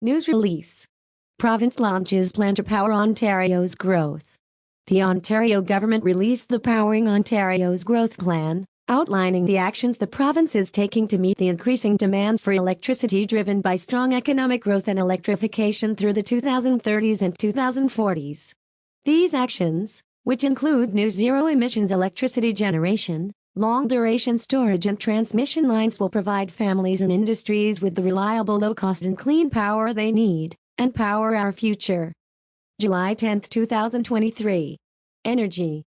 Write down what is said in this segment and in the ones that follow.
News release. Province launches plan to power Ontario's growth. The Ontario government released the Powering Ontario's Growth Plan, outlining the actions the province is taking to meet the increasing demand for electricity driven by strong economic growth and electrification through the 2030s and 2040s. These actions, which include new zero-emissions electricity generation, long-duration storage and transmission lines, will provide families and industries with the reliable, low-cost and clean power they need, and power our future. July 10, 2023. Energy.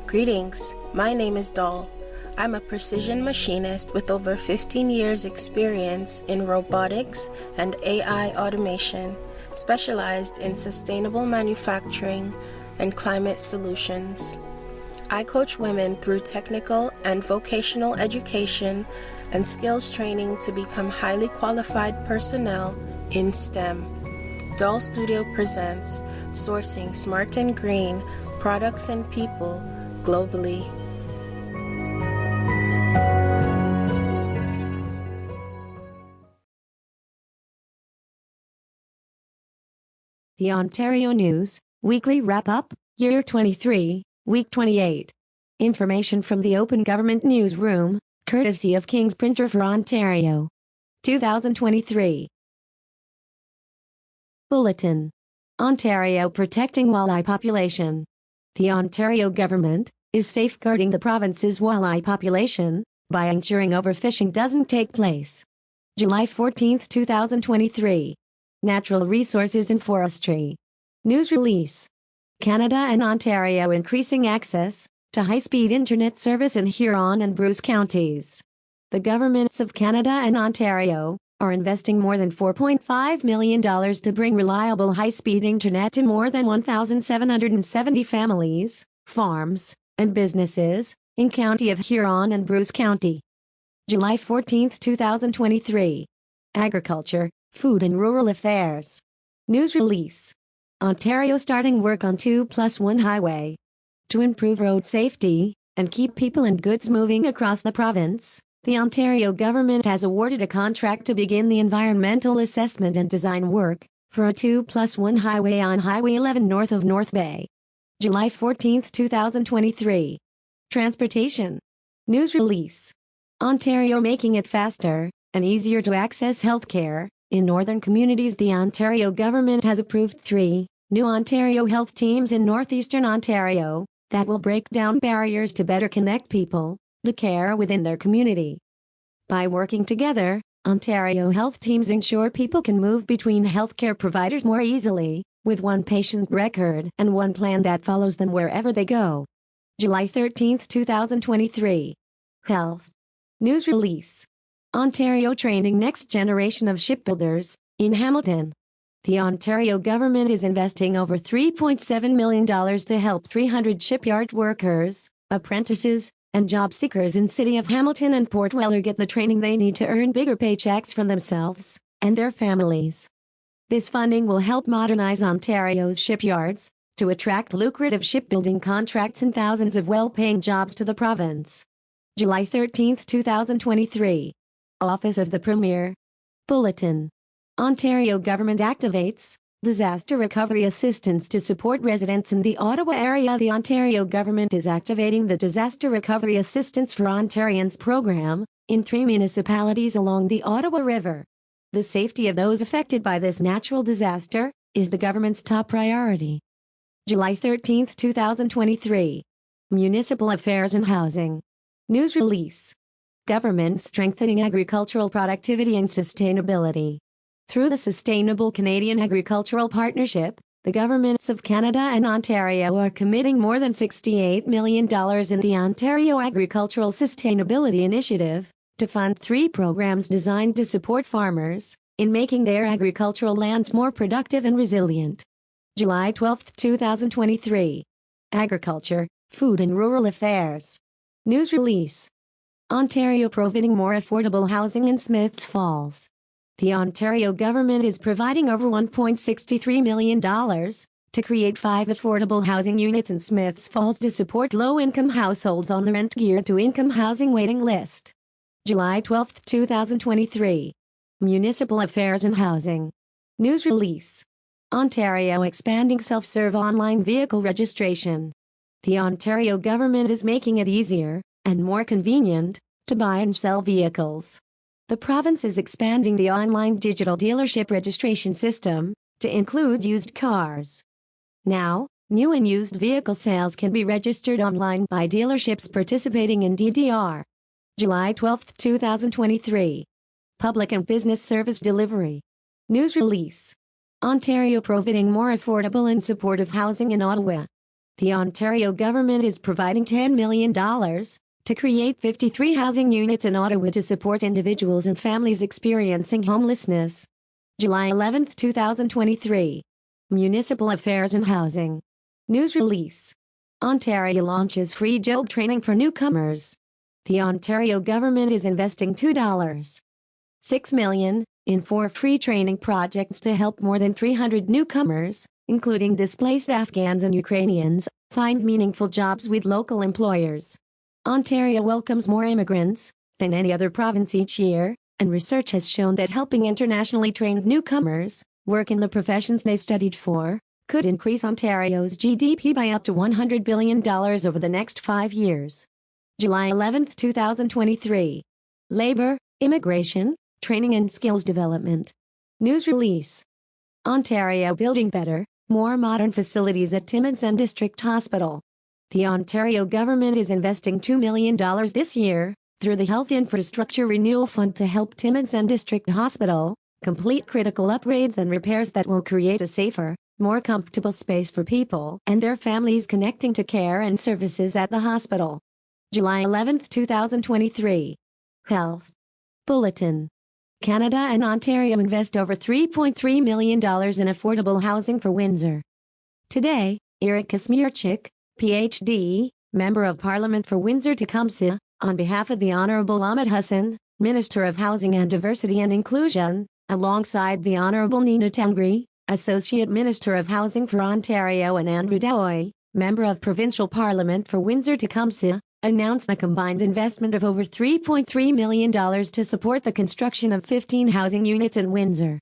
Greetings, my name is DOL. I'm a precision machinist with over 15 years experience in robotics and AI automation, specialized in sustainable manufacturing and climate solutions. I coach women through technical and vocational education and skills training to become highly qualified personnel in STEM. DOL.STUDIO presents Sourcing Smart and Green Products and People globally. The Ontario News, Weekly Wrap-Up, Year 23, Week 28. Information from the Open Government Newsroom, courtesy of King's Printer for Ontario. 2023. Bulletin. Ontario protecting walleye population. The Ontario government is safeguarding the province's walleye population by ensuring overfishing doesn't take place. July 14, 2023. Natural Resources and Forestry. News release. Canada and Ontario increasing access to high-speed internet service in Huron and Bruce counties. The governments of Canada and Ontario are investing more than $4.5 million to bring reliable high-speed internet to more than 1,770 families, farms, and businesses in County of Huron and Bruce County. July 14, 2023. Agriculture, Food and Rural Affairs. News release. Ontario starting work on 2+1 highway. To improve road safety and keep people and goods moving across the province, the Ontario government has awarded a contract to begin the environmental assessment and design work for a 2+1 highway on Highway 11 north of North Bay. July 14, 2023. Transportation. News release. Ontario making it faster and easier to access healthcare. In northern communities, the Ontario government has approved 3 new Ontario health teams in northeastern Ontario that will break down barriers to better connect people to care within their community. By working together, Ontario health teams ensure people can move between healthcare providers more easily, with one patient record and one plan that follows them wherever they go. July 13, 2023. Health. News release. Ontario training next generation of shipbuilders in Hamilton. The Ontario government is investing over $3.7 million to help 300 shipyard workers, apprentices, and job seekers in City of Hamilton and Port Weller get the training they need to earn bigger paychecks for themselves and their families. This funding will help modernize Ontario's shipyards to attract lucrative shipbuilding contracts and thousands of well-paying jobs to the province. July 13, 2023. Office of the Premier. Bulletin. Ontario government activates disaster recovery assistance to support residents in the Ottawa area. The Ontario government is activating the Disaster Recovery Assistance for Ontarians program in 3 municipalities along the Ottawa River. The safety of those affected by this natural disaster is the government's top priority. July 13, 2023. Municipal Affairs and Housing. News release. Government strengthening agricultural productivity and sustainability. Through the Sustainable Canadian Agricultural Partnership, the governments of Canada and Ontario are committing more than $68 million in the Ontario Agricultural Sustainability Initiative to fund 3 programs designed to support farmers in making their agricultural lands more productive and resilient. July 12, 2023. Agriculture, Food and Rural Affairs. News release. Ontario providing more affordable housing in Smiths Falls. The Ontario government is providing over $1.63 million to create 5 affordable housing units in Smiths Falls to support low-income households on the Rent Geared to Income Housing waiting list. July 12, 2023. Municipal Affairs and Housing. News release. Ontario expanding self-serve online vehicle registration. The Ontario government is making it easier and more convenient to buy and sell vehicles. The province is expanding the online digital dealership registration system to include used cars. Now, new and used vehicle sales can be registered online by dealerships participating in DDR. July 12, 2023. Public and Business Service Delivery. News release. Ontario providing more affordable and supportive housing in Ottawa. The Ontario government is providing $10 million to create 53 housing units in Ottawa to support individuals and families experiencing homelessness. July 11, 2023. Municipal Affairs and Housing. News release. Ontario launches free job training for newcomers. The Ontario government is investing $2.6 million in 4 free training projects to help more than 300 newcomers, including displaced Afghans and Ukrainians, find meaningful jobs with local employers. Ontario welcomes more immigrants than any other province each year, and research has shown that helping internationally trained newcomers work in the professions they studied for could increase Ontario's GDP by up to $100 billion over the next 5 years. July 11, 2023. Labor, Immigration, Training and Skills Development. News release. Ontario building better, more modern facilities at Timmins and District Hospital. The Ontario government is investing $2 million this year through the Health Infrastructure Renewal Fund to help Timmins and District Hospital complete critical upgrades and repairs that will create a safer, more comfortable space for people and their families connecting to care and services at the hospital. July 11, 2023. Health Bulletin. Canada and Ontario invest over $3.3 million in affordable housing for Windsor. Today, Erika Smirchik, Ph.D., Member of Parliament for Windsor-Tecumseh, on behalf of the Honourable Ahmed Hassan, Minister of Housing and Diversity and Inclusion, alongside the Honourable Nina Tangri, Associate Minister of Housing for Ontario, and Andrew Dowie, Member of Provincial Parliament for Windsor-Tecumseh, announced a combined investment of over $3.3 million to support the construction of 15 housing units in Windsor.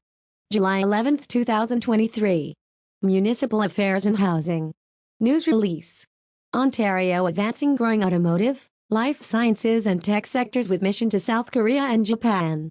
July 11, 2023. Municipal Affairs and Housing. News release. Ontario advancing growing automotive, life sciences and tech sectors with mission to South Korea and Japan.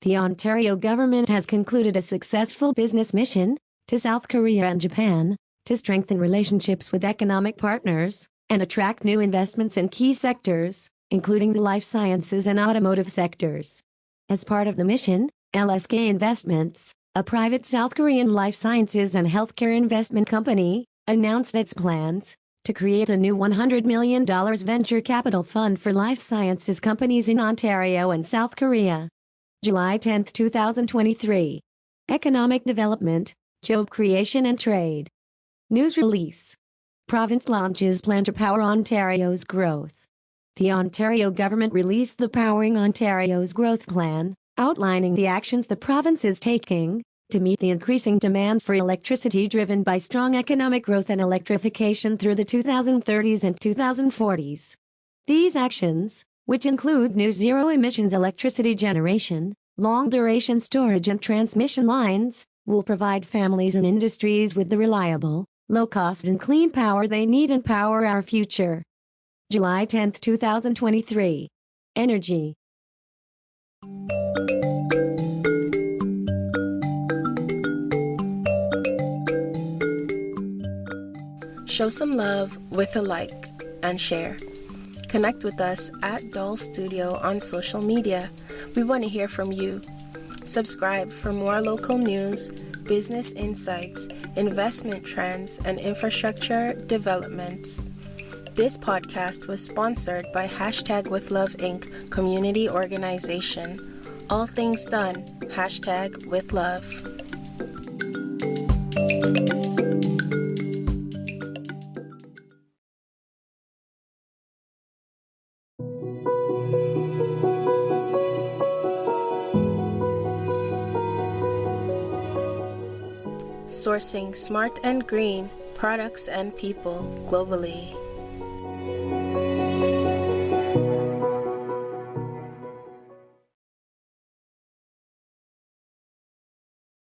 The Ontario government has concluded a successful business mission to South Korea and Japan to strengthen relationships with economic partners and attract new investments in key sectors, including the life sciences and automotive sectors. As part of the mission, LSK Investments, a private South Korean life sciences and healthcare investment company, announced its plans to create a new $100 million venture capital fund for life sciences companies in Ontario and South Korea. July 10, 2023. Economic Development, Job Creation and Trade. News release. Province launches plan to power Ontario's growth. The Ontario government released the Powering Ontario's Growth Plan, outlining the actions the province is taking to meet the increasing demand for electricity driven by strong economic growth and electrification through the 2030s and 2040s. These actions, which include new zero-emissions electricity generation, long-duration storage and transmission lines, will provide families and industries with the reliable, low-cost and clean power they need and power our future. July 10, 2023. Energy. Show some love with a like and share. Connect with us at DOL.STUDIO on social media. We want to hear from you. Subscribe for more local news, business insights, investment trends, and infrastructure developments. This podcast was sponsored by #WithLove Inc. community organization. All things done, #WithLove. sourcing smart and green products and people globally.